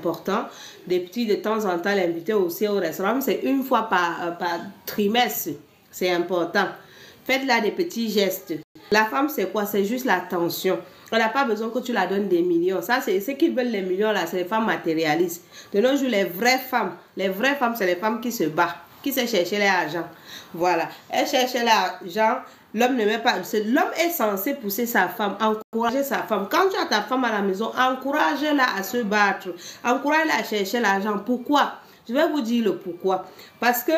important. Des petits de temps en temps, l'inviter aussi au restaurant, c'est une fois par trimestre. C'est important. Faites-là des petits gestes. La femme, c'est quoi? C'est juste l'attention. On n'a pas besoin que tu la donnes des millions. Ça, c'est ceux qui veulent les millions, là, c'est les femmes matérialistes. De nos jours, les vraies femmes, c'est les femmes qui se battent, qui se chercher l'argent. Voilà. Elles cherchent l'argent. L'homme ne met pas. L'homme est censé pousser sa femme, encourager sa femme. Quand tu as ta femme à la maison, encourage-la à se battre. Encourage-la à chercher l'argent. Pourquoi? Je vais vous dire le pourquoi. Parce que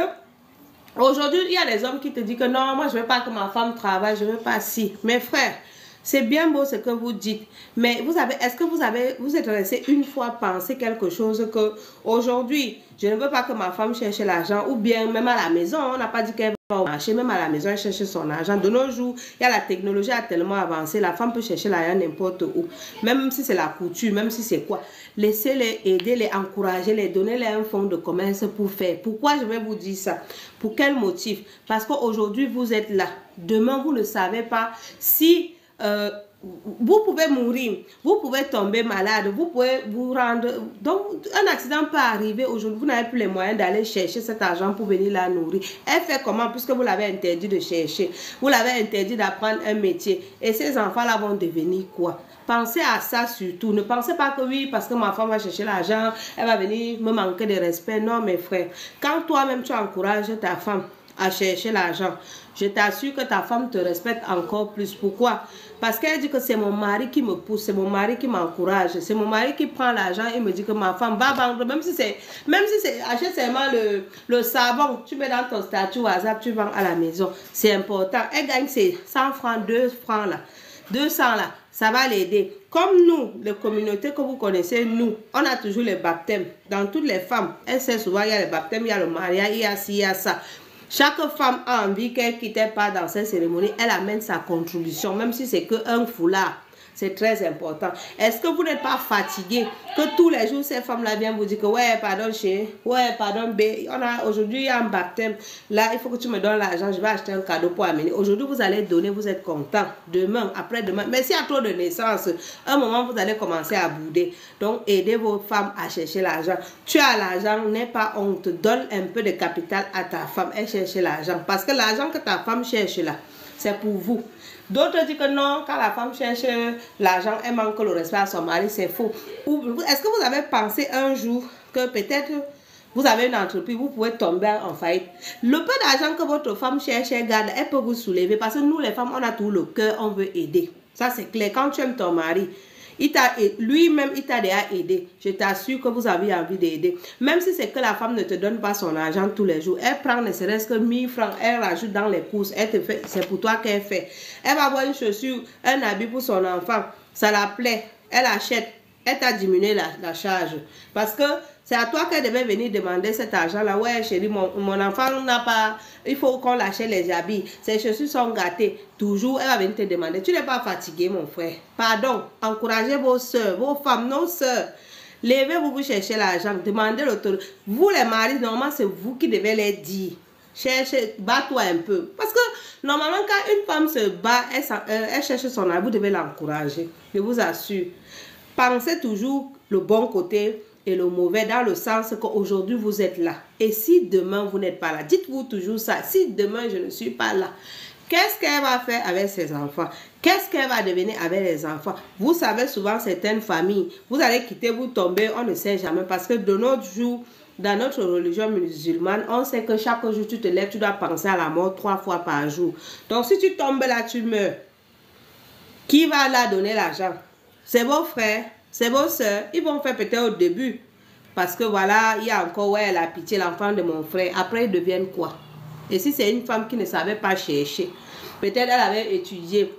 aujourd'hui, il y a des hommes qui te disent que non, moi je ne veux pas que ma femme travaille, je ne veux pas si. Mes frères, c'est bien beau ce que vous dites, mais est-ce que vous êtes resté une fois penser quelque chose que aujourd'hui, je ne veux pas que ma femme cherche l'argent, ou bien même à la maison, on n'a pas dit qu'elle va au marché, même à la maison, elle cherche son argent. De nos jours, la technologie a tellement avancé, la femme peut chercher l'argent n'importe où, même si c'est la couture, même si c'est quoi. Laissez-les aider, les encourager, les donner un fonds de commerce pour faire. Pourquoi je vais vous dire ça? Pour quel motif? Parce qu'aujourd'hui, vous êtes là. Demain, vous ne savez pas si vous pouvez mourir, vous pouvez tomber malade, vous pouvez vous rendre... Donc, un accident peut arriver aujourd'hui, vous n'avez plus les moyens d'aller chercher cet argent pour venir la nourrir. Elle fait comment? Puisque vous l'avez interdit de chercher, vous l'avez interdit d'apprendre un métier. Et ces enfants-là vont devenir quoi? Pensez à ça surtout. Ne pensez pas que oui, parce que ma femme va chercher l'argent, elle va venir me manquer de respect. Non, mes frères. Quand toi-même, tu encourages ta femme à chercher l'argent, je t'assure que ta femme te respecte encore plus. Pourquoi? Parce qu'elle dit que c'est mon mari qui me pousse, c'est mon mari qui m'encourage, c'est mon mari qui prend l'argent et me dit que ma femme va vendre, même si c'est, achète seulement le savon, tu mets dans ton statut WhatsApp, tu vends à la maison. C'est important. Elle gagne ses 100 francs, 2 francs là, 200 là, ça va l'aider. Comme nous, les communautés que vous connaissez, nous, on a toujours les baptêmes. Dans toutes les femmes, elle sait souvent, il y a les baptêmes, il y a le mariage, il y a ci, il y a ça. Chaque femme a envie qu'elle ne quitte pas dans cette cérémonie, elle amène sa contribution, même si c'est qu'un foulard. C'est très important. Est-ce que vous n'êtes pas fatigué que tous les jours, ces femmes-là viennent vous dire que ouais, pardon, chérie, ouais, pardon, B, aujourd'hui, il y a un baptême. Là, il faut que tu me donnes l'argent, je vais acheter un cadeau pour amener. Aujourd'hui, vous allez donner, vous êtes content. Demain, après-demain. Mais s'il y a trop de naissances, un moment, vous allez commencer à bouder. Donc, aidez vos femmes à chercher l'argent. Tu as l'argent, n'aie pas honte. Donne un peu de capital à ta femme. Elle cherche l'argent. Parce que l'argent que ta femme cherche là, c'est pour vous. D'autres disent que non, quand la femme cherche l'argent, elle manque le respect à son mari, c'est faux. Est-ce que vous avez pensé un jour que peut-être vous avez une entreprise, vous pouvez tomber en faillite? Le peu d'argent que votre femme cherche, elle garde, elle peut vous soulever. Parce que nous, les femmes, on a tout le cœur, on veut aider. Ça, c'est clair. Quand tu aimes ton mari, lui-même, il t'a déjà aidé. Je t'assure que vous avez envie d'aider. Même si c'est que la femme ne te donne pas son argent tous les jours, elle prend ne serait-ce que 1000 francs, elle rajoute dans les courses, elle te fait, c'est pour toi qu'elle fait. Elle va avoir une chaussure, un habit pour son enfant, ça la plaît, elle achète, elle t'a diminué la charge. Parce que c'est à toi qu'elle devait venir demander cet argent-là. Ouais, chérie, mon enfant n'a pas... Il faut qu'on l'achète les habits. Ses chaussures sont gâtées. Toujours, elle va venir te demander. Tu n'es pas fatigué, mon frère. Pardon. Encouragez vos soeurs, vos femmes, nos soeurs. Levez-vous pour chercher l'argent. Demandez l'autorité. Vous, les maris, normalement, c'est vous qui devez les dire. Cherchez, bats-toi un peu. Parce que, normalement, quand une femme se bat, elle cherche son argent, vous devez l'encourager. Je vous assure. Pensez toujours le bon côté et le mauvais, dans le sens qu'aujourd'hui vous êtes là. Et si demain vous n'êtes pas là, dites-vous toujours ça. Si demain je ne suis pas là, qu'est-ce qu'elle va faire avec ses enfants? Qu'est-ce qu'elle va devenir avec les enfants? Vous savez, souvent certaines familles, vous allez quitter, vous tomber, on ne sait jamais. Parce que de notre jour, dans notre religion musulmane, on sait que chaque jour tu te lèves, tu dois penser à la mort 3 fois par jour. Donc si tu tombes là, tu meurs. Qui va là donner l'argent? C'est vos frères, c'est vos soeurs. Ils vont faire peut-être au début. Parce que voilà, il y a encore, ouais, la pitié, l'enfant de mon frère. Après, ils deviennent quoi? Et si c'est une femme qui ne savait pas chercher, peut-être elle avait étudié,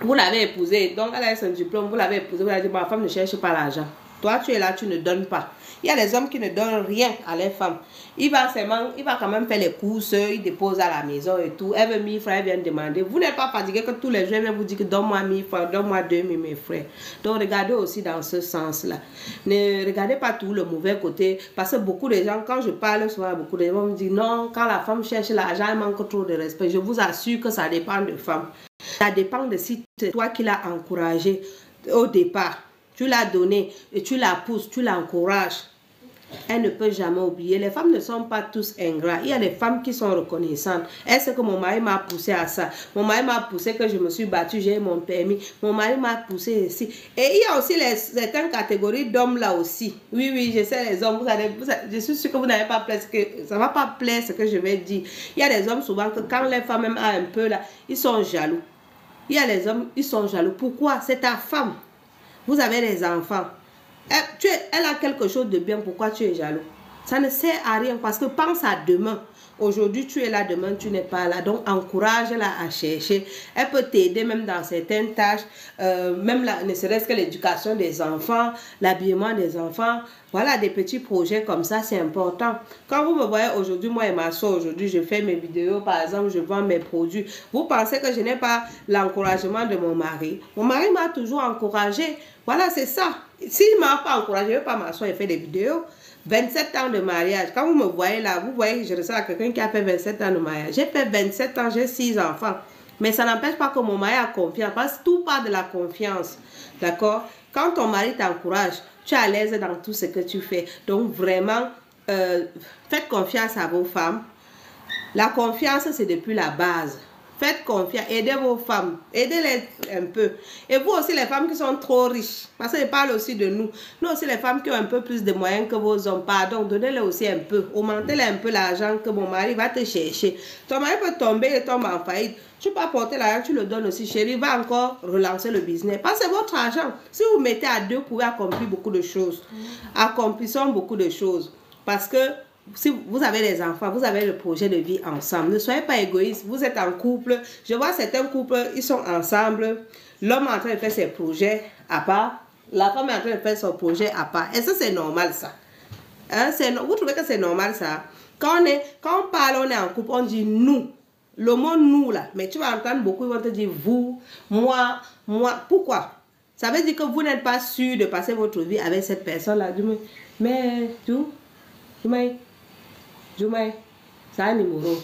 vous l'avez épousée, donc elle a son diplôme, vous l'avez épousée, vous avez dit, ma femme ne cherche pas l'argent. Toi, tu es là, tu ne donnes pas. Il y a des hommes qui ne donnent rien à les femmes. Il va quand même faire les courses, il dépose à la maison et tout. Elle veut 1000 francs, elle vient demander. Vous n'êtes pas fatigué que tous les jours, elle vient vous dire que donne-moi 1000 francs, donne-moi 2000, mes frères. Donc, regardez aussi dans ce sens-là. Ne regardez pas tout le mauvais côté. Parce que beaucoup de gens, quand je parle souvent, beaucoup de gens me disent non, quand la femme cherche l'argent, elle manque trop de respect. Je vous assure que ça dépend de femme. Ça dépend de si c'est toi qui l'as encouragé au départ. tu l'as donné et tu la pousses, tu l'encourages, elle ne peut jamais oublier. Les femmes ne sont pas tous ingrats. Il y a des femmes qui sont reconnaissantes. Est-ce que mon mari m'a poussé à ça? Mon mari m'a poussé que je me suis battue, j'ai eu mon permis. Mon mari m'a poussé ici. Et il y a aussi certaines catégories d'hommes là aussi. Oui, oui, je sais les hommes. Je suis sûre que vous n'avez pas plaisir, ça ne va pas plaire ce que je vais dire. Il y a des hommes souvent que quand les femmes même ont un peu là, ils sont jaloux. Il y a les hommes, ils sont jaloux. Pourquoi? C'est ta femme. Vous avez des enfants. Elle a quelque chose de bien, pourquoi tu es jaloux? Ça ne sert à rien parce que pense à demain. Aujourd'hui, tu es là, demain, tu n'es pas là. Donc, encourage-la à chercher. Elle peut t'aider même dans certaines tâches, même là, ne serait-ce que l'éducation des enfants, l'habillement des enfants. Voilà, des petits projets comme ça, c'est important. Quand vous me voyez aujourd'hui, moi et ma soeur, aujourd'hui, je fais mes vidéos, par exemple, je vends mes produits. Vous pensez que je n'ai pas l'encouragement de mon mari? Mon mari m'a toujours encouragé. Voilà, c'est ça. S'il ne m'a pas encouragé, je ne vais pas m'asseoir et faire des vidéos. 27 ans de mariage. Quand vous me voyez là, vous voyez que je ressemble à quelqu'un qui a fait 27 ans de mariage. J'ai fait 27 ans, j'ai 6 enfants. Mais ça n'empêche pas que mon mari a confiance. Parce que tout part de la confiance. D'accord? Quand ton mari t'encourage, tu es à l'aise dans tout ce que tu fais. Donc vraiment, faites confiance à vos femmes. La confiance, c'est depuis la base. Faites confiance, aidez vos femmes, aidez-les un peu. Et vous aussi, les femmes qui sont trop riches, parce que je parle aussi de nous. Nous aussi, les femmes qui ont un peu plus de moyens que vos hommes, pardon, donnez-les aussi un peu. Augmentez-les un peu l'argent que mon mari va te chercher. Ton mari peut tomber et tomber en faillite. Tu peux apporter l'argent, tu le donnes aussi, chérie, va encore relancer le business. Parce que c'est votre argent. Si vous mettez à deux, vous pouvez accomplir beaucoup de choses. Accomplissons beaucoup de choses. Parce que si vous avez des enfants, vous avez le projet de vie ensemble. Ne soyez pas égoïste. Vous êtes en couple. Je vois certains couples, ils sont ensemble. L'homme est en train de faire ses projets à part. La femme est en train de faire son projet à part. Est-ce que c'est normal ça? Hein? Vous trouvez que c'est normal ça? Quand on parle, on est en couple, on dit nous. Le mot nous là. Mais tu vas entendre beaucoup, ils vont te dire vous, moi. Pourquoi? Ça veut dire que vous n'êtes pas sûr de passer votre vie avec cette personne-là. Mais c'est un numéro.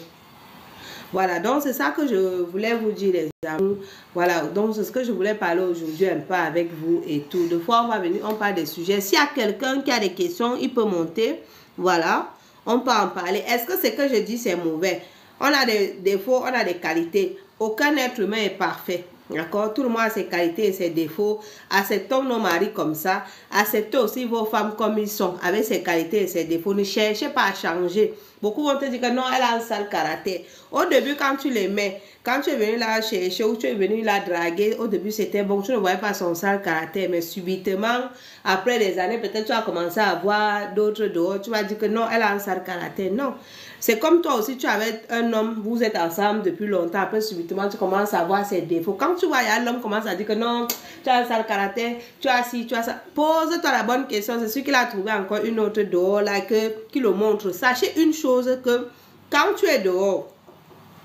Voilà, donc c'est ça que je voulais vous dire, les amis. Voilà, donc c'est ce que je voulais parler aujourd'hui un peu avec vous et tout. Deux fois, on va venir, on parle des sujets. S'il y a quelqu'un qui a des questions, il peut monter. Voilà, on peut en parler. Est-ce que ce que je dis, c'est mauvais? On a des défauts, on a des qualités. Aucun être humain est parfait. D'accord? Tout le monde a ses qualités et ses défauts. Acceptons nos maris comme ça. Acceptez aussi vos femmes comme ils sont, avec ses qualités et ses défauts. Ne cherchez pas à changer. Beaucoup vont te dire que non, elle a un sale caractère. Au début, quand tu les mets, quand tu es venu la chercher ou tu es venu la draguer, au début c'était bon, tu ne voyais pas son sale caractère. Mais subitement, après des années, peut-être tu as commencé à voir d'autres dehors. Tu vas dire que non, elle a un sale caractère. Non. C'est comme toi aussi, tu avais un homme, vous êtes ensemble depuis longtemps, après subitement tu commences à voir ses défauts. Quand tu vois, l'homme commence à dire que non, tu as un sale caractère, tu as ci, tu as ça. Pose-toi la bonne question, c'est sûr qu'il a trouvé encore une autre dehors, là, qui le montre. Sachez une chose, que quand tu es dehors,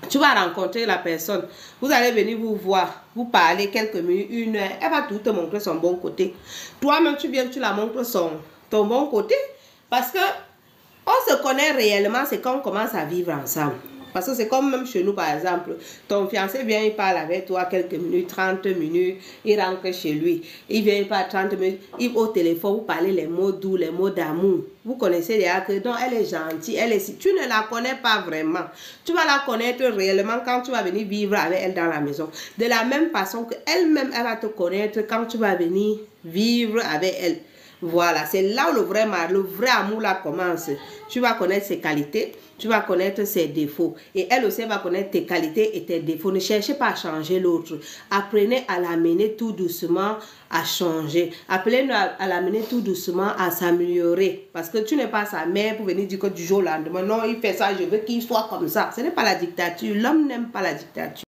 tu vas rencontrer la personne, vous allez venir vous voir, vous parler quelques minutes, une heure, elle va tout te montrer son bon côté. Toi-même, tu viens, tu la montres ton bon côté, parce que on se connaît réellement, c'est quand on commence à vivre ensemble. Parce que c'est comme même chez nous, par exemple. Ton fiancé vient, il parle avec toi quelques minutes, 30 minutes. Il rentre chez lui. Il vient, il parle 30 minutes. Il au téléphone, vous parlez les mots doux, les mots d'amour. Vous connaissez déjà que non, elle est gentille. Tu ne la connais pas vraiment. Tu vas la connaître réellement quand tu vas venir vivre avec elle dans la maison. De la même façon qu'elle-même, elle va te connaître quand tu vas venir vivre avec elle. Voilà, c'est là où le vrai amour là commence. Tu vas connaître ses qualités, tu vas connaître ses défauts. Et elle aussi va connaître tes qualités et tes défauts. Ne cherchez pas à changer l'autre. Apprenez à l'amener tout doucement à changer. Apprenez à l'amener tout doucement à s'améliorer. Parce que tu n'es pas sa mère pour venir dire que du jour au lendemain, non, il fait ça, je veux qu'il soit comme ça. Ce n'est pas la dictature. L'homme n'aime pas la dictature.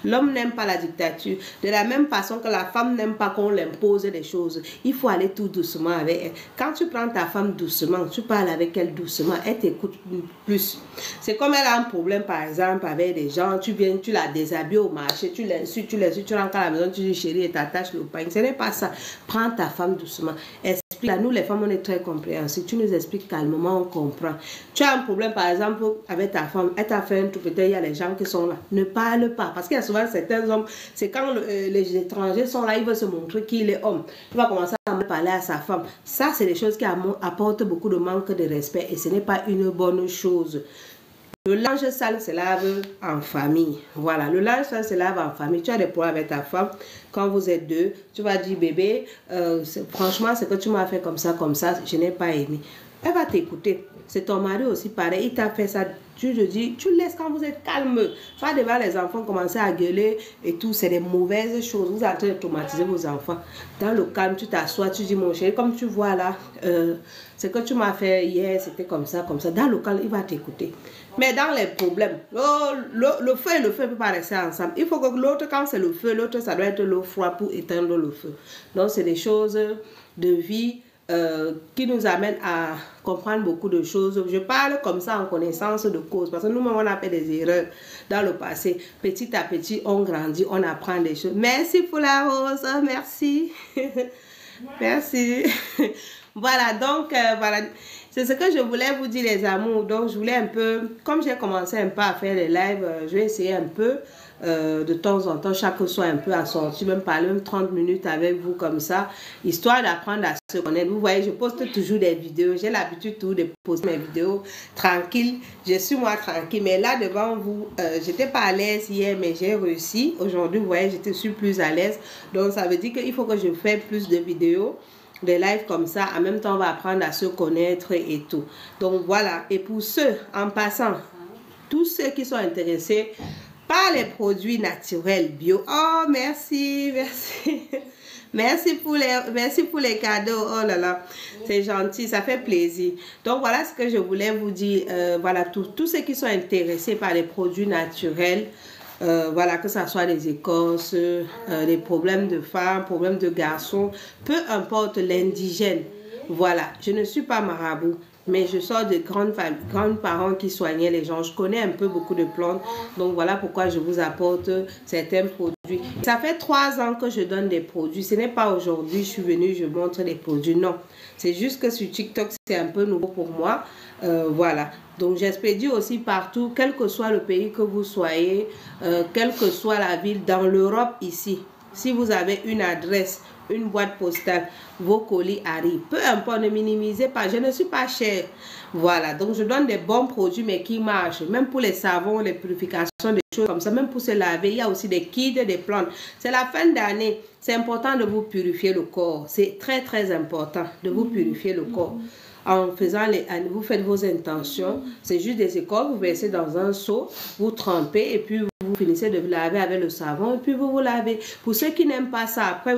L'homme n'aime pas la dictature. De la même façon que la femme n'aime pas qu'on l'impose des choses. Il faut aller tout doucement avec elle. Quand tu prends ta femme doucement, tu parles avec elle doucement, elle t'écoute plus. C'est comme elle a un problème, par exemple, avec des gens. Tu viens, tu la déshabilles au marché, tu l'insultes, tu rentres à la maison, tu dis chérie et t'attaches le pain. Ce n'est pas ça. Prends ta femme doucement. Explique. Nous, les femmes, on est très compréhensifs. Tu nous expliques calmement, on comprend. Tu as un problème, par exemple, avec ta femme. Elle t'a fait un truc, peut-être il y a les gens qui sont là. Ne parle pas. Parce qu'il y a souvent certains hommes, c'est quand les étrangers sont là, ils veulent se montrer qu'il est homme. Il va commencer à parler à sa femme. Ça, c'est des choses qui apportent beaucoup de manque de respect et ce n'est pas une bonne chose. Le linge sale se lave en famille. Voilà, le linge sale se lave en famille. Tu as des problèmes avec ta femme. Quand vous êtes deux, tu vas dire, bébé, franchement, ce que tu m'as fait comme ça, je n'ai pas aimé. Elle va t'écouter. C'est ton mari aussi pareil. Il t'a fait ça. Tu te dis, tu laisses quand vous êtes calme. Pas devant les enfants commencer à gueuler et tout. C'est des mauvaises choses. Vous êtes en train de traumatiser vos enfants. Dans le calme, tu t'assois, tu dis, mon chéri, comme tu vois là, ce que tu m'as fait hier, c'était comme ça, comme ça. Dans le calme, il va t'écouter. Mais dans les problèmes, le feu et le feu ne peuvent pas rester ensemble. Il faut que l'autre, quand c'est le feu, l'autre, ça doit être l'eau froide pour éteindre le feu. Donc, c'est des choses de vie qui nous amènent à comprendre beaucoup de choses. Je parle comme ça en connaissance de cause, parce que nous-mêmes, on a fait des erreurs dans le passé. Petit à petit, on grandit, on apprend des choses. Merci pour la rose, merci. Merci. Voilà, donc, voilà. C'est ce que je voulais vous dire, les amours. Donc, je voulais un peu, comme j'ai commencé un peu à faire les lives, je vais essayer un peu de temps en temps, chaque soir un peu à sortir, même parler même 30 minutes avec vous comme ça, histoire d'apprendre à se connaître. Vous voyez, je poste toujours des vidéos. J'ai l'habitude toujours de poster mes vidéos tranquille. Je suis moi tranquille. Mais là, devant vous, j'étais pas à l'aise hier, mais j'ai réussi. Aujourd'hui, vous voyez, je suis plus à l'aise. Donc, ça veut dire qu'il faut que je fasse plus de vidéos, des lives comme ça. En même temps, on va apprendre à se connaître et tout. Donc, voilà. Et pour ceux, en passant, tous ceux qui sont intéressés par les produits naturels bio. Oh, merci, merci. Merci pour les cadeaux. Oh là là, c'est gentil, ça fait plaisir. Donc, voilà ce que je voulais vous dire. Voilà, tous ceux qui sont intéressés par les produits naturels, voilà, que ce soit les écorces, les problèmes de femmes, problèmes de garçons, peu importe l'indigène. Voilà, je ne suis pas marabout, mais je sors de grands parents qui soignaient les gens. Je connais un peu beaucoup de plantes, donc voilà pourquoi je vous apporte certains produits. Ça fait 3 ans que je donne des produits. Ce n'est pas aujourd'hui, je suis venue, je montre les produits. Non, c'est juste que sur TikTok, c'est un peu nouveau pour moi. Voilà. Donc, j'expédie aussi partout, quel que soit le pays que vous soyez, quelle que soit la ville, dans l'Europe ici. Si vous avez une adresse, une boîte postale, vos colis arrivent. Peu importe, ne minimisez pas. Je ne suis pas chère. Voilà. Donc, je donne des bons produits, mais qui marchent. Même pour les savons, les purifications, des choses comme ça. Même pour se laver, il y a aussi des kits, des plantes. C'est la fin d'année. C'est important de vous purifier le corps. C'est très, très important de vous purifier le corps. En faisant vous faites vos intentions, c'est juste des écorces, vous versez dans un seau, vous trempez et puis vous finissez de vous laver avec le savon et puis vous vous lavez. Pour ceux qui n'aiment pas ça, après,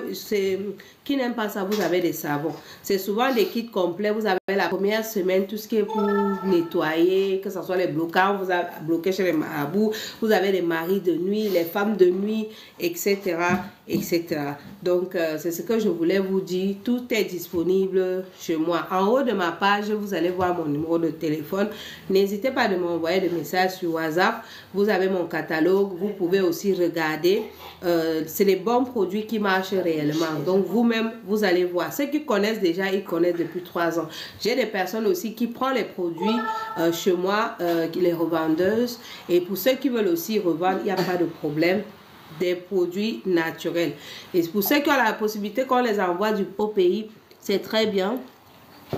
qui n'aiment pas ça, vous avez des savons. C'est souvent des kits complets. Vous avez la première semaine, tout ce qui est pour nettoyer, que ce soit les bloquants, vous avez bloqué chez les marabouts, vous avez les maris de nuit, les femmes de nuit, etc. etc. Donc, c'est ce que je voulais vous dire. Tout est disponible chez moi. En haut de ma page, vous allez voir mon numéro de téléphone. N'hésitez pas de m'envoyer des messages sur WhatsApp. Vous avez mon catalogue. Vous pouvez aussi regarder. C'est les bons produits qui marchent réellement. Donc, vous-même, vous allez voir. Ceux qui connaissent déjà, ils connaissent depuis 3 ans. J'ai des personnes aussi qui prennent les produits chez moi, les revendeuses. Et pour ceux qui veulent aussi revendre, il n'y a pas de problème. Des produits naturels. Et pour ceux qui ont la possibilité qu'on les envoie au pays, c'est très bien.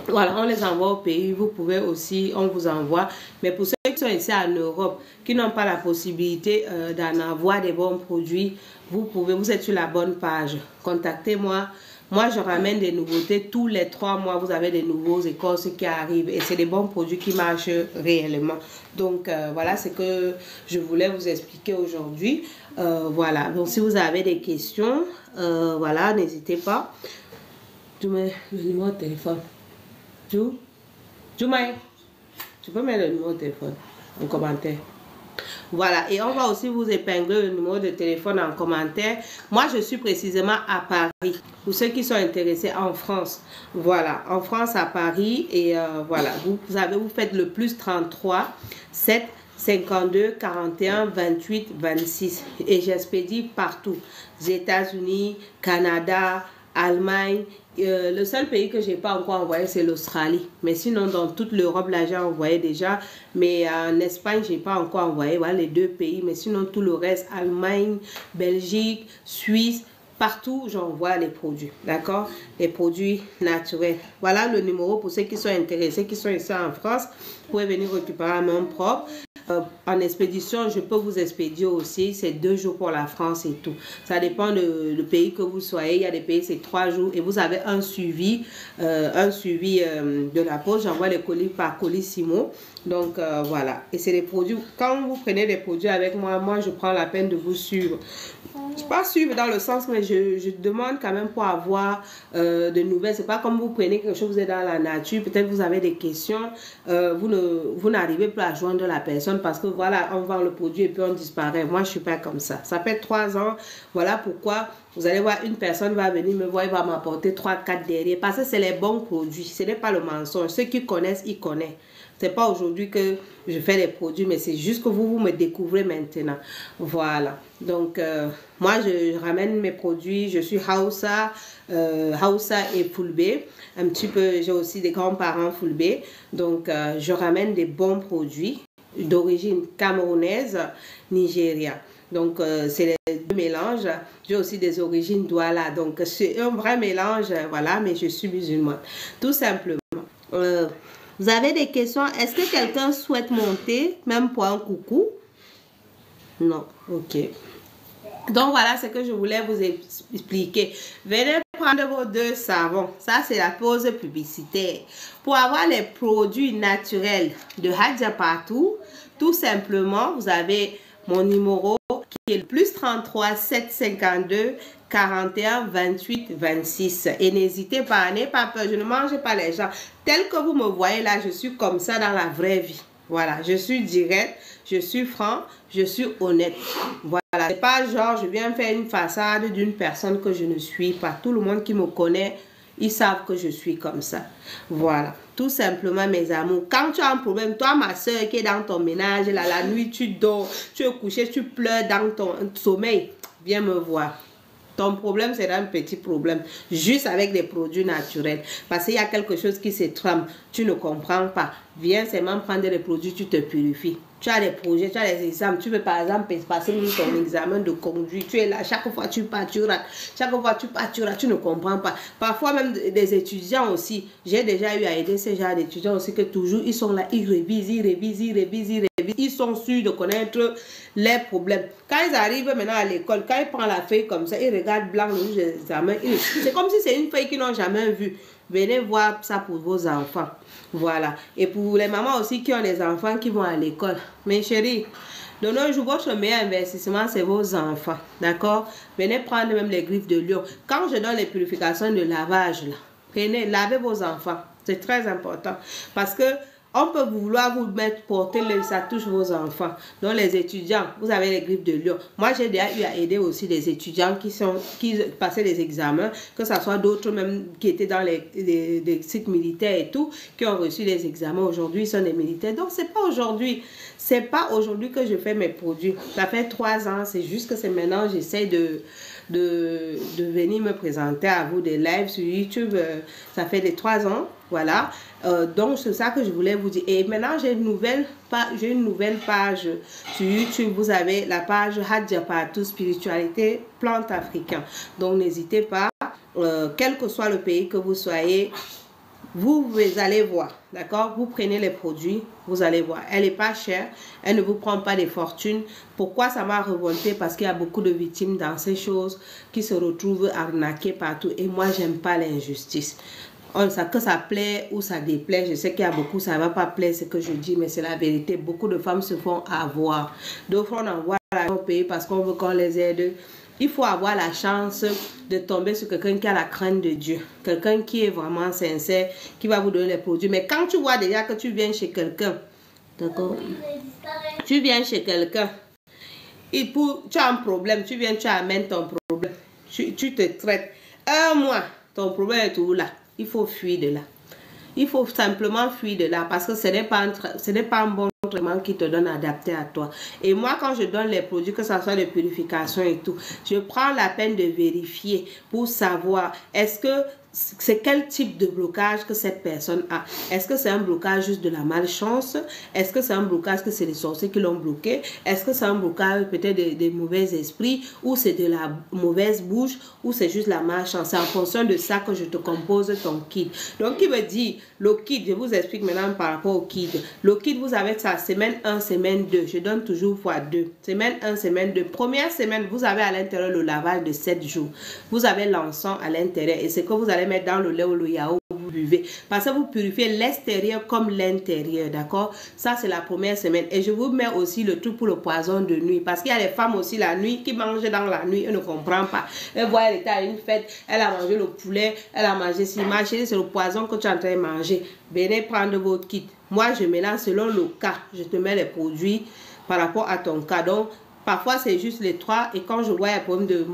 Voilà, on les envoie au pays. Vous pouvez aussi, on vous envoie. Mais pour ceux qui sont ici en Europe, qui n'ont pas la possibilité d'en avoir des bons produits, vous êtes sur la bonne page. Contactez-moi. Moi, je ramène des nouveautés. Tous les 3 mois, vous avez des nouveaux écorces qui arrivent. Et c'est des bons produits qui marchent réellement. Donc, voilà ce que je voulais vous expliquer aujourd'hui. Voilà. Donc, si vous avez des questions, voilà, n'hésitez pas. Tu mets le numéro de téléphone. Tu peux mettre le numéro de téléphone en commentaire. Voilà, et on va aussi vous épingler le numéro de téléphone en commentaire. Moi, je suis précisément à Paris. Pour ceux qui sont intéressés en France, voilà, en France à Paris. Et voilà, vous faites le plus 33 7 52 41 28 26. Et j'expédie partout. États-Unis, Canada, Allemagne, Le seul pays que j'ai pas encore envoyé, c'est l'Australie. Mais sinon, dans toute l'Europe, là, j'ai envoyé déjà. Mais en Espagne, j'ai pas encore envoyé. Voilà les 2 pays. Mais sinon, tout le reste, Allemagne, Belgique, Suisse, partout, j'envoie les produits. D'accord? Les produits naturels. Voilà le numéro pour ceux qui sont intéressés, qui sont ici en France. Vous pouvez venir récupérer à main propre. En expédition, je peux vous expédier aussi. C'est 2 jours pour la France et tout. Ça dépend du pays que vous soyez. Il y a des pays, c'est 3 jours. Et vous avez un suivi de la poste. J'envoie les colis par Colissimo. Donc, voilà. Et c'est des produits. Quand vous prenez des produits avec moi, moi, je prends la peine de vous suivre. Je ne pas suivre dans le sens, mais je demande quand même pour avoir de nouvelles. C'est pas comme vous prenez quelque chose, vous êtes dans la nature, peut-être vous avez des questions, vous n'arrivez pas à joindre la personne parce que voilà, on vend le produit et puis on disparaît. Moi, je suis pas comme ça. Ça fait 3 ans, voilà pourquoi vous allez voir une personne va venir me voir, il va m'apporter 3, 4 derrière parce que c'est les bons produits, ce n'est pas le mensonge. Ceux qui connaissent, ils connaissent. C'est pas aujourd'hui que je fais les produits, mais c'est juste que vous me découvrez maintenant. Voilà. Donc, moi, je ramène mes produits. Je suis Hausa et Fulbe. Un petit peu, j'ai aussi des grands-parents Fulbe. Donc, je ramène des bons produits d'origine camerounaise, Nigeria. Donc, c'est les 2 mélanges. J'ai aussi des origines Douala. Donc, c'est un vrai mélange, voilà, mais je suis musulmane. Tout simplement. Vous avez des questions? Est-ce que quelqu'un souhaite monter, même pour un coucou? Non, ok. Donc voilà ce que je voulais vous expliquer. Venez prendre vos 2 savons. Ça, c'est la pause publicitaire. Pour avoir les produits naturels de Hadja Partout, tout simplement, vous avez mon numéro qui est le plus 33 752 41 28 26. Et n'hésitez pas, n'ayez pas peur, je ne mange pas les gens. Tel que vous me voyez là, je suis comme ça dans la vraie vie. Voilà, je suis direct, je suis franc, je suis honnête. Voilà, c'est pas genre je viens faire une façade d'une personne que je ne suis pas. Tout le monde qui me connaît, ils savent que je suis comme ça. Voilà, tout simplement mes amours. Quand tu as un problème, toi ma soeur qui est dans ton ménage, là, la nuit tu dors, tu es couché, tu pleures dans ton sommeil, viens me voir. Ton problème sera un petit problème, juste avec des produits naturels. Parce qu'il y a quelque chose qui se trame, tu ne comprends pas. Viens seulement prendre les produits, tu te purifies. Tu as des projets, tu as des examens. Tu veux par exemple passer ton examen de conduite. Tu es là, chaque fois tu pars, tu rates. Chaque fois tu pars, tu rates, tu ne comprends pas. Parfois même des étudiants aussi. J'ai déjà eu à aider ces gens d'étudiants aussi que toujours ils sont là, ils révisent, ils révisent, ils révisent, ils révisent. Ils sont sûrs de connaître les problèmes. Quand ils arrivent maintenant à l'école, quand ils prennent la feuille comme ça, ils regardent blanc le juge des examens. C'est comme si c'est une feuille qu'ils n'ont jamais vue. Venez voir ça pour vos enfants. Voilà. Et pour les mamans aussi qui ont des enfants qui vont à l'école. Mes chéris, de nos jours, votre meilleur investissement, c'est vos enfants. D'accord? Venez prendre même les griffes de lion. Quand je donne les purifications de lavage, là, venez, lavez vos enfants. C'est très important. Parce que on peut vouloir vous mettre porter, ça touche vos enfants. Donc les étudiants, vous avez les griffes de lion. Moi, j'ai déjà eu à aider aussi des étudiants qui passaient des examens, que ce soit d'autres même qui étaient dans les sites militaires et tout, qui ont reçu des examens. Aujourd'hui, ils sont des militaires. Donc, c'est pas aujourd'hui. C'est pas aujourd'hui que je fais mes produits. Ça fait 3 ans. C'est juste que c'est maintenant, j'essaie de venir me présenter à vous des lives sur YouTube. Ça fait des 3 ans. Voilà. Donc, c'est ça que je voulais vous dire. Et maintenant, j'ai une nouvelle page sur YouTube. Vous avez la page Hadja Partout Spiritualité Plante Africain. Donc, n'hésitez pas, quel que soit le pays que vous soyez, vous allez voir, d'accord? Vous prenez les produits, vous allez voir. Elle n'est pas chère, elle ne vous prend pas des fortunes. Pourquoi ça m'a révolté? Parce qu'il y a beaucoup de victimes dans ces choses qui se retrouvent arnaquées partout. Et moi, j'aime pas l'injustice. Que ça plaît ou ça déplaît, je sais qu'il y a beaucoup, ça ne va pas plaire ce que je dis, mais c'est la vérité. Beaucoup de femmes se font avoir. D'autres, on envoie au pays parce qu'on veut qu'on les aide. Il faut avoir la chance de tomber sur quelqu'un qui a la crainte de Dieu. Quelqu'un qui est vraiment sincère, qui va vous donner les produits. Mais quand tu vois déjà que tu viens chez quelqu'un, d'accord? Tu viens chez quelqu'un, tu as un problème, tu viens, tu amènes ton problème. Tu te traites. 1 mois, ton problème est tout là. Il faut fuir de là. Il faut simplement fuir de là parce que ce n'est pas un bon traitement qui te donne adapté à toi. Et moi, quand je donne les produits, que ce soit de purification et tout, je prends la peine de vérifier pour savoir est-ce que c'est quel type de blocage que cette personne a. Est-ce que c'est un blocage juste de la malchance? Est-ce que c'est un blocage que c'est les sorciers qui l'ont bloqué? Est-ce que c'est un blocage peut-être des mauvais esprits? Ou c'est de la mauvaise bouche? Ou c'est juste la malchance? C'est en fonction de ça que je te compose ton kit. Donc, qui me dit, le kit, je vous explique maintenant par rapport au kit. Le kit, vous avez ça, semaine 1, semaine 2. Je donne toujours x2. Semaine 1, semaine 2. Première semaine, vous avez à l'intérieur le lavage de 7 jours. Vous avez l'encens à l'intérieur. Et c'est que vous allez mettre dans le lait ou le yaourt, vous buvez. Parce que vous purifiez l'extérieur comme l'intérieur, d'accord? Ça, c'est la première semaine. Et je vous mets aussi le truc pour le poison de nuit. Parce qu'il y a des femmes aussi la nuit qui mangent dans la nuit et ne comprennent pas. Elles voient, elle était à une fête, elle a mangé le poulet, elle a mangé si ma chérie, c'est le poison que tu es en train de manger. Venez prendre votre kit. Moi, je mélange selon le cas. Je te mets les produits par rapport à ton cas. Donc, parfois, c'est juste les 3. Et quand je vois un problème de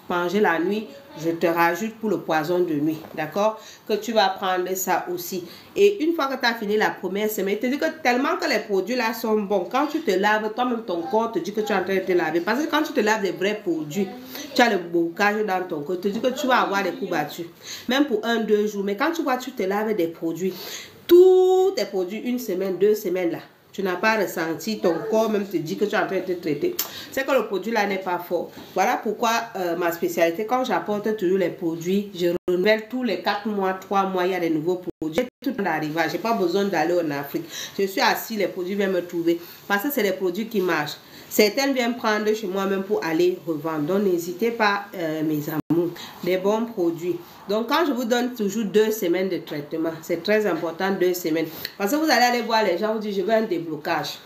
manger la nuit, je te rajoute pour le poison de nuit, d'accord? Que tu vas prendre ça aussi. Et une fois que tu as fini la première semaine, je te dis que tellement que les produits là sont bons, quand tu te laves, toi-même ton corps te dit que tu es en train de te laver. Parce que quand tu te laves des vrais produits, tu as le bocage dans ton corps, te dit que tu vas avoir des coups battus. Même pour 1-2 jours. Mais quand tu vois, tu te laves des produits, tous tes produits, 1 semaine, 2 semaines là, tu n'as pas ressenti, ton corps même te dit que tu es en train de te traiter. C'est que le produit là n'est pas fort. Voilà pourquoi ma spécialité, quand j'apporte toujours les produits, je renouvelle tous les 4 mois, 3 mois, il y a des nouveaux produits. Tout d'arrivage, je n'ai pas besoin d'aller en Afrique. Je suis assis, les produits viennent me trouver. Parce que c'est des produits qui marchent. Certaines viennent prendre chez moi même pour aller revendre. Donc n'hésitez pas, mes amours, des bons produits. Donc quand je vous donne toujours 2 semaines de traitement, c'est très important, 2 semaines. Parce que vous allez aller voir les gens, vous dites je veux un déblocage.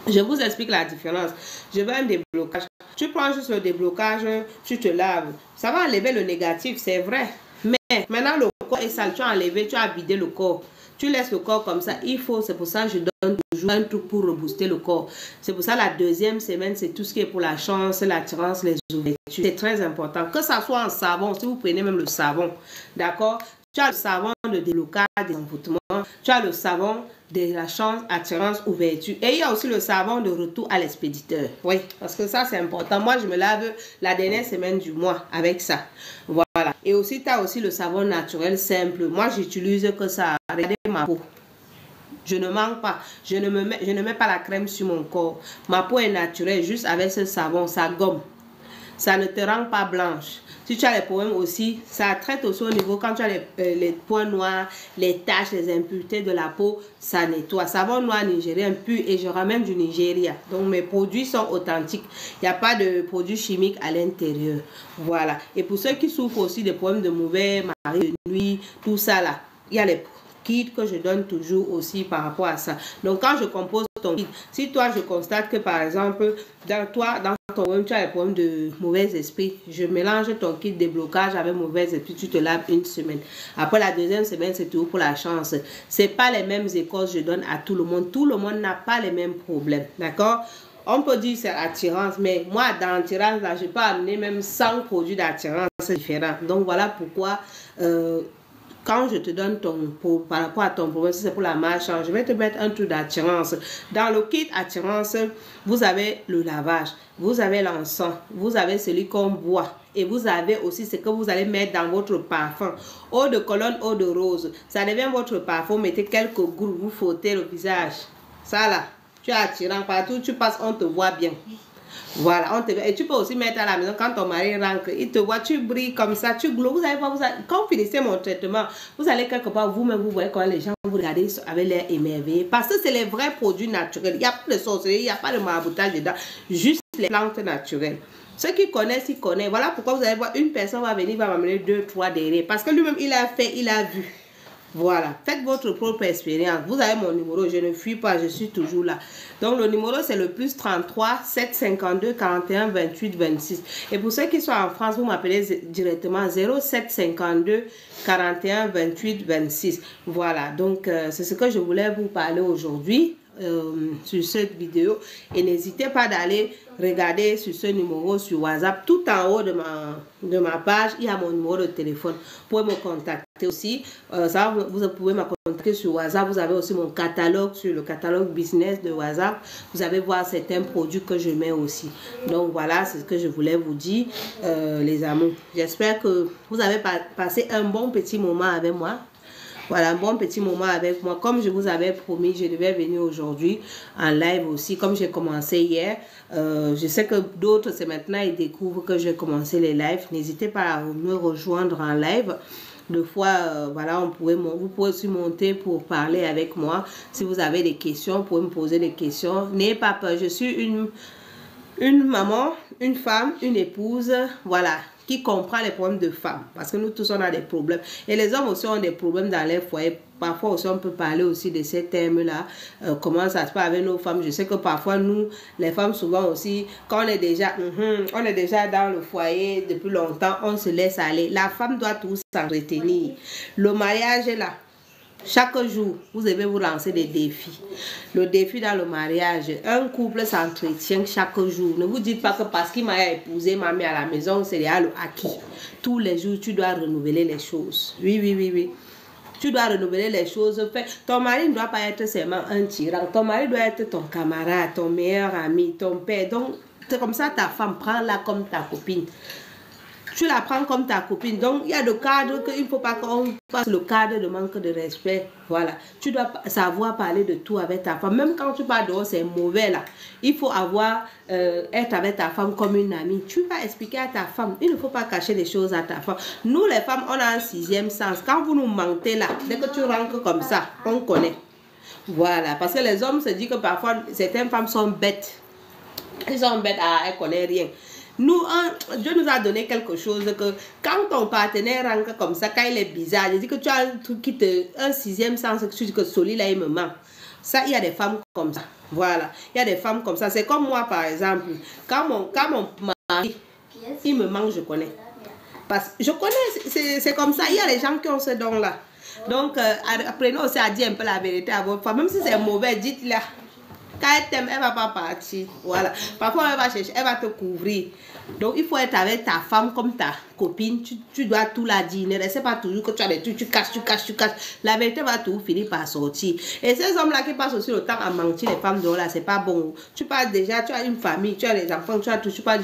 Je vous explique la différence. Je veux un déblocage. Tu prends juste le déblocage, tu te laves. Ça va enlever le négatif, c'est vrai. Mais maintenant le corps est sale, tu as enlevé, tu as vidé le corps. Tu laisses le corps comme ça. Il faut, c'est pour ça que je donne toujours un truc pour rebooster le corps. C'est pour ça la 2e semaine, c'est tout ce qui est pour la chance, l'attirance, les ouvertures. C'est très important. Que ça soit en savon, si vous prenez même le savon, d'accord? Tu as le savon de déblocage, des envoûtements. Tu as le savon de la chance, attirance, ouverture. Et il y a aussi le savon de retour à l'expéditeur. Oui, parce que ça, c'est important. Moi, je me lave la dernière semaine du mois avec ça. Voilà. Et aussi, tu as aussi le savon naturel simple. Moi, j'utilise que ça. Regardez ma peau. Je ne manque pas. Je ne mets pas la crème sur mon corps. Ma peau est naturelle. Juste avec ce savon, ça gomme. Ça ne te rend pas blanche. Si tu as les problèmes aussi, ça traite aussi au niveau, quand tu as les points noirs, les taches, les impuretés de la peau, ça nettoie. Savon noir nigérien pur et je ramène du Nigeria. Donc mes produits sont authentiques. Il n'y a pas de produits chimiques à l'intérieur. Voilà. Et pour ceux qui souffrent aussi des problèmes de mauvais mari de nuit, tout ça là, il y a les kit que je donne toujours aussi par rapport à ça. Donc quand je compose ton kit, si toi je constate que par exemple dans ton problème, tu as des problèmes de mauvais esprit, je mélange ton kit de blocage avec mauvais esprit, tu te laves 1 semaine. Après la 2e semaine, c'est toujours pour la chance. C'est pas les mêmes écorces que je donne à tout le monde. Tout le monde n'a pas les mêmes problèmes, d'accord? On peut dire c'est attirance, mais moi dans l'attirance là, je peux amener même 100 produits d'attirance différents. Donc voilà pourquoi quand je te donne par rapport à ton problème, si c'est pour la malchance, je vais te mettre un truc d'attirance. Dans le kit attirance, vous avez le lavage, vous avez l'encens, vous avez celui qu'on boit. Et vous avez aussi ce que vous allez mettre dans votre parfum. Eau de colonne, eau de rose. Ça devient votre parfum. Mettez quelques gouttes, vous frottez le visage. Ça là, tu es attirant partout, tu passes, on te voit bien. Voilà, et tu peux aussi mettre à la maison quand ton mari rentre, il te voit, tu brilles comme ça, tu glows. Vous savez pas, quand vous finissez mon traitement, vous allez quelque part, vous-même, vous voyez quand les gens vous regardez avec l'air émerveillé. Parce que c'est les vrais produits naturels. Il n'y a pas de sorcellerie, il n'y a pas de maraboutage dedans. Juste les plantes naturelles. Ceux qui connaissent, ils connaissent. Voilà pourquoi vous allez voir, une personne va venir, va m'amener 2, 3 derrière. Parce que lui-même, il a fait, il a vu. Voilà, faites votre propre expérience. Vous avez mon numéro, je ne fuis pas, je suis toujours là. Donc le numéro c'est le plus 33 752 41 28 26. Et pour ceux qui sont en France, vous m'appelez directement 0752 41 28 26. Voilà, donc c'est ce que je voulais vous parler aujourd'hui. sur cette vidéo. Et n'hésitez pas d'aller regarder sur ce numéro sur WhatsApp. Tout en haut de ma page, il y a mon numéro de téléphone. Vous pouvez me contacter aussi. Vous pouvez me contacter sur WhatsApp. Vous avez aussi mon catalogue sur le catalogue business de WhatsApp. Vous allez voir certains produits que je mets aussi. Donc voilà, c'est ce que je voulais vous dire, les amours. J'espère que vous avez passé un bon petit moment avec moi. Voilà, un bon petit moment avec moi. Comme je vous avais promis, je devais venir aujourd'hui en live aussi, comme j'ai commencé hier. Je sais que d'autres, c'est maintenant, ils découvrent que j'ai commencé les lives. N'hésitez pas à me rejoindre en live. Deux fois, voilà, vous pouvez aussi monter pour parler avec moi. Si vous avez des questions, vous pouvez me poser des questions. N'ayez pas peur, je suis une maman, une femme, une épouse, voilà, qui comprend les problèmes de femmes. Parce que nous tous, on a des problèmes. Et les hommes aussi ont des problèmes dans les foyers. Parfois aussi, on peut parler aussi de ces thèmes-là. Comment ça se passe avec nos femmes. Je sais que parfois, nous, les femmes, souvent aussi, quand on est déjà dans le foyer depuis longtemps, on se laisse aller. La femme doit tout s'entretenir. Le mariage est là. Chaque jour, vous devez vous lancer des défis. Le défi dans le mariage, un couple s'entretient chaque jour. Ne vous dites pas que parce qu'il m'a épousé, m'a mis à la maison, c'est déjà le acquis. Tous les jours, tu dois renouveler les choses. Oui. Tu dois renouveler les choses. Ton mari ne doit pas être seulement un tyran. Ton mari doit être ton camarade, ton meilleur ami, ton père. Donc, c'est comme ça ta femme, prends-la comme ta copine. Tu la prends comme ta copine. Donc, il y a le cadre qu'il ne faut pas qu'on passe le cadre de manque de respect. Voilà. Tu dois savoir parler de tout avec ta femme. Même quand tu parles dehors, c'est mauvais là. Il faut être avec ta femme comme une amie. Tu vas expliquer à ta femme. Il ne faut pas cacher les choses à ta femme. Nous, les femmes, on a un sixième sens. Quand vous nous mentez là, dès que tu rentres comme ça, on connaît. Voilà. Parce que les hommes se disent que parfois, certaines femmes sont bêtes. Elles sont bêtes, elles ne connaissent rien. Nous, Dieu nous a donné quelque chose que quand ton partenaire rentre comme ça, quand il est bizarre, je dis que tu as un truc un sixième sens, que tu dis que celui-là, il me ment. Ça, il y a des femmes comme ça. Voilà. Il y a des femmes comme ça. C'est comme moi, par exemple. Quand mon mari, il me ment, je connais. Parce que je connais, c'est comme ça. Il y a les gens qui ont ce don-là. Donc, apprenez aussi à dire un peu la vérité à votre femme. Même si c'est mauvais, dites-le. Quand elle t'aime, elle ne va pas partir. Voilà. Parfois, elle va chercher, elle va te couvrir. Donc, il faut être avec ta femme comme ta copine. Tu dois tout la dire. Ne reste pas toujours que tu as des trucs, tu caches. La vérité va tout finir par sortir. Et ces hommes-là qui passent aussi le temps à mentir, les femmes dehors là, c'est pas bon. Tu parles déjà, tu as une famille, tu as des enfants, tu as tout. Tu parles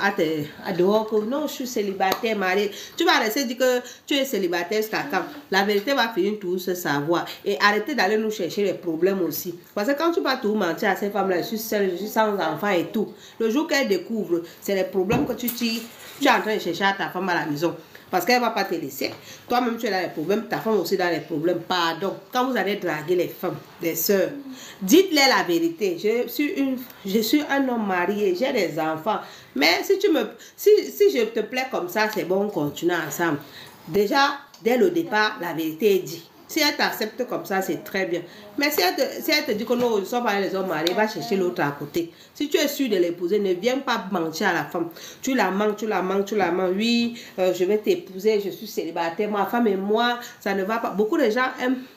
à dehors que non, je suis célibataire, mariée. Tu vas rester dire que tu es célibataire jusqu'à quand? La vérité va finir tout se savoir. Et arrêtez d'aller nous chercher les problèmes aussi. Parce que quand tu vas tout mentir à ces femmes-là, je suis seule, je suis sans enfant et tout. Le jour qu'elles découvrent, c'est les problèmes que tu es en train de chercher à ta femme à la maison. Parce qu'elle ne va pas te laisser. Toi-même, tu es dans les problèmes. Ta femme aussi dans les problèmes. Pardon. Quand vous allez draguer les femmes, les sœurs, dites-les la vérité. Je suis un homme marié. J'ai des enfants. Mais si je te plais comme ça, c'est bon, on continue ensemble. Déjà, dès le départ, la vérité est dite. Si elle t'accepte comme ça, c'est très bien. Mais si elle te dit que non, nous ne sommes pas les hommes mariés, va chercher l'autre à côté. Si tu es sûr de l'épouser, ne viens pas mentir à la femme. Tu la manques. Oui, je vais t'épouser, je suis célibataire. Ma femme et moi, ça ne va pas. Beaucoup de gens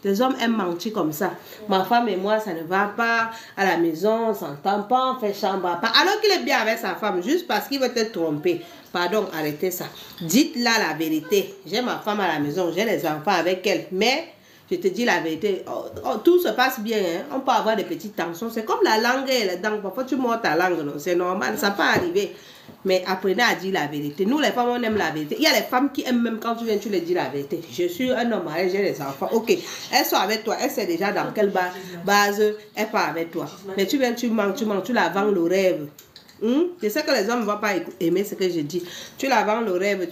les hommes aiment mentir comme ça. Ma femme et moi, ça ne va pas. À la maison, on s'entend pas, on fait chambre à part. Alors qu'il est bien avec sa femme, juste parce qu'il veut te tromper. Pardon, arrêtez ça. Dites-la la vérité. J'ai ma femme à la maison, j'ai les enfants avec elle. Mais je te dis la vérité, tout se passe bien, hein? On peut avoir des petites tensions. C'est comme la langue et les dents. Parfois, tu mords ta langue, c'est normal, ça peut arriver. Mais apprenez à dire la vérité. Nous, les femmes, on aime la vérité. Il y a les femmes qui aiment même quand tu viens, tu leur dis la vérité. Je suis un homme marié, j'ai des enfants. Ok, elles sont avec toi, elles savent déjà dans quelle base elles sont avec toi. Mais tu viens, tu mens, tu la vends le rêve. Je sais que les hommes ne vont pas aimer ce que je dis. Tu la vends le rêve,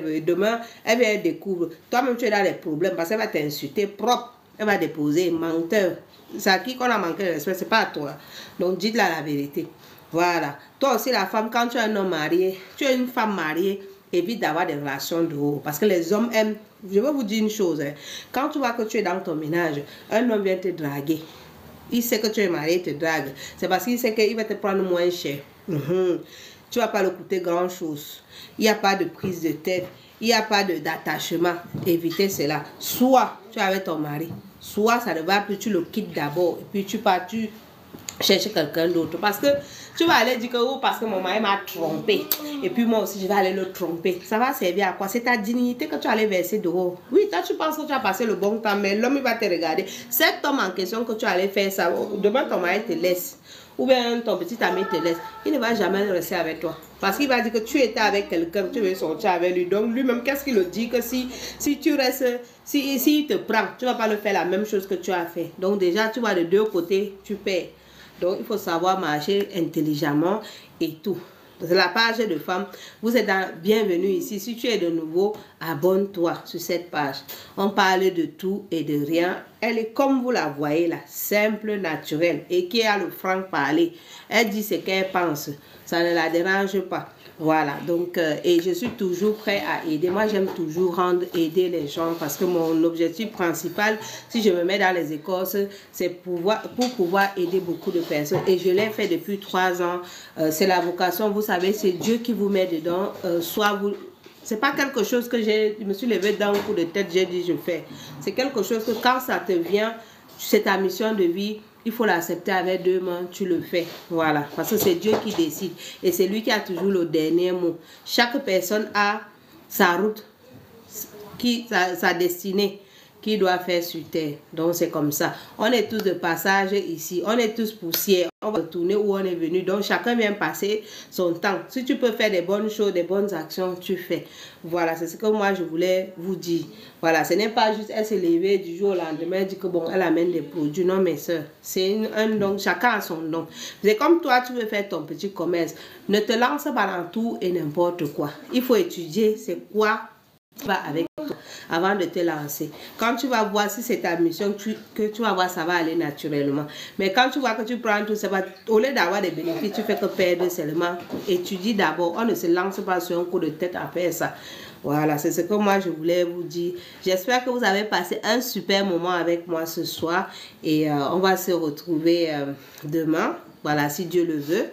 et demain, elle vient découvrir. Toi-même, tu es dans les problèmes parce qu'elle va t'insulter propre. Elle va déposer, menteur. C'est à qui qu'on a manqué de respect, c'est pas à toi. Donc, dites-la la vérité. Voilà. Toi aussi, la femme, quand tu es un homme marié, tu es une femme mariée, évite d'avoir des relations de haut. Parce que les hommes aiment. Je vais vous dire une chose. Hein. Quand tu vois que tu es dans ton ménage, un homme vient te draguer. Il sait que tu es marié, il te drague. C'est parce qu'il sait qu'il va te prendre moins cher. Tu ne vas pas le coûter grand chose. Il n'y a pas de prise de tête. Il n'y a pas d'attachement. Évitez cela. Soit tu es avec ton mari, soit ça ne va plus, tu le quittes d'abord, et puis tu pars, tu chercher quelqu'un d'autre, parce que tu vas aller dire que oh, parce que mon mari m'a trompé et puis moi aussi je vais aller le tromper, ça va servir à quoi? C'est ta dignité que tu allais verser dehors. Oui, toi tu penses que tu as passé le bon temps, mais l'homme il va te regarder. Cet homme en question que tu allais faire ça, demain ton mari te laisse ou bien ton petit ami te laisse, il ne va jamais rester avec toi parce qu'il va dire que tu étais avec quelqu'un, tu veux sortir avec lui. Donc lui-même, qu'est-ce qu'il le dit? Que si tu restes, si il te prend, tu vas pas le faire la même chose que tu as fait. Donc déjà tu vas de deux côtés, tu perds. Donc, il faut savoir marcher intelligemment et tout. C'est la page de femmes. Vous êtes bienvenue ici. Si tu es de nouveau, abonne-toi sur cette page. On parle de tout et de rien. Elle est comme vous la voyez là, simple, naturelle et qui a le franc parler. Elle dit ce qu'elle pense. Ça ne la dérange pas. Voilà, donc, et je suis toujours prêt à aider. Moi, j'aime toujours aider les gens parce que mon objectif principal, si je me mets dans les écoles, c'est pour pouvoir aider beaucoup de personnes. Et je l'ai fait depuis 3 ans. C'est la vocation, vous savez, c'est Dieu qui vous met dedans. Soit vous... C'est pas quelque chose que je me suis levé dans un coup de tête, j'ai dit je fais. C'est quelque chose que quand ça te vient, c'est ta mission de vie. Il faut l'accepter avec 2 mains, tu le fais. Voilà, parce que c'est Dieu qui décide. Et c'est lui qui a toujours le dernier mot. Chaque personne a sa route, sa destinée qu'il doit faire sur terre. Donc c'est comme ça. On est tous de passage ici. On est tous poussière. On va retourner où on est venu. Donc chacun vient passer son temps. Si tu peux faire des bonnes choses, des bonnes actions, tu fais. Voilà, c'est ce que moi je voulais vous dire. Voilà, ce n'est pas juste elle se lever du jour au lendemain et dire que bon, elle amène des produits. Non, mes soeurs, c'est un don. Chacun a son don. C'est comme toi, tu veux faire ton petit commerce. Ne te lance pas dans tout et n'importe quoi. Il faut étudier c'est quoi va avec toi avant de te lancer. Quand tu vas voir si c'est ta mission que tu vas voir, ça va aller naturellement. Mais quand tu vois que tu prends tout ça, au lieu d'avoir des bénéfices, tu fais que perdre seulement. Étudie d'abord. On ne se lance pas sur un coup de tête à faire ça. Voilà, c'est ce que moi je voulais vous dire. J'espère que vous avez passé un super moment avec moi ce soir et on va se retrouver demain. Voilà, si Dieu le veut.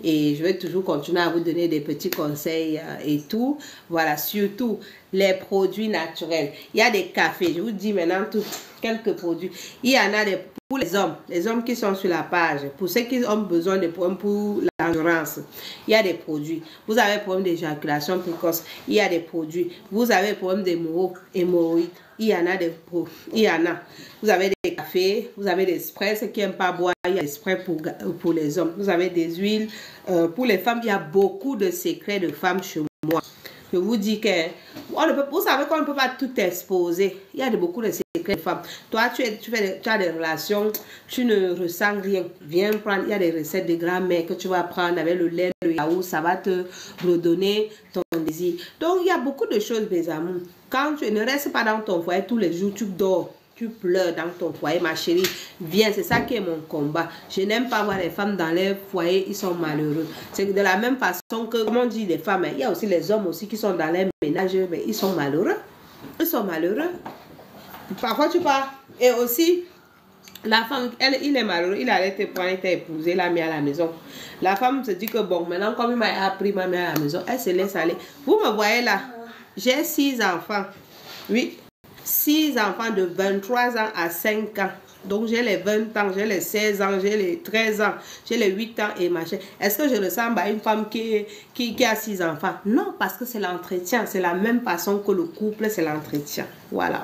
Et je vais toujours continuer à vous donner des petits conseils et tout. Voilà, surtout les produits naturels. Il y a des cafés, je vous dis maintenant quelques produits. Il y en a pour les hommes qui sont sur la page, pour ceux qui ont besoin de problèmes pour l'endurance. Il y a des produits. Vous avez des problèmes d'éjaculation précoce, il y a des produits. Vous avez des problèmes d'hémorroïdes. Il y en a Vous avez des cafés, vous avez des sprays, ceux qui n'aiment pas boire, il y a des sprays pour les hommes. Vous avez des huiles. Pour les femmes, il y a beaucoup de secrets de femmes chez moi. Je vous dis que vous savez qu'on ne peut pas tout exposer. Il y a beaucoup de secrets de femmes. Toi, tu as des relations, tu ne ressens rien. Viens prendre, il y a des recettes de grand-mère que tu vas prendre avec le lait, le yaourt, ça va te redonner ton désir. Donc, il y a beaucoup de choses, mes amours. Quand tu ne restes pas dans ton foyer tous les jours, tu dors. Tu pleures dans ton foyer, ma chérie. Viens, c'est ça qui est mon combat. Je n'aime pas voir les femmes dans leur foyer, ils sont malheureux. C'est de la même façon que, comme on dit les femmes, il y a aussi les hommes aussi qui sont dans leur ménage, mais ils sont malheureux. Ils sont malheureux. Parfois tu pars. Et aussi, la femme, il est malheureux, il allait te prendre, il t'a épousé, il l'a mis à la maison. La femme se dit que bon, maintenant comme il m'a appris, m'a mis à la maison, elle se laisse aller. Vous me voyez là, j'ai 6 enfants. Oui. 6 enfants de 23 ans à 5 ans. Donc j'ai les 20 ans, j'ai les 16 ans, j'ai les 13 ans, j'ai les 8 ans et machin. Est-ce que je ressemble à une femme qui a 6 enfants? Non, parce que c'est l'entretien. C'est la même façon que le couple, c'est l'entretien. Voilà,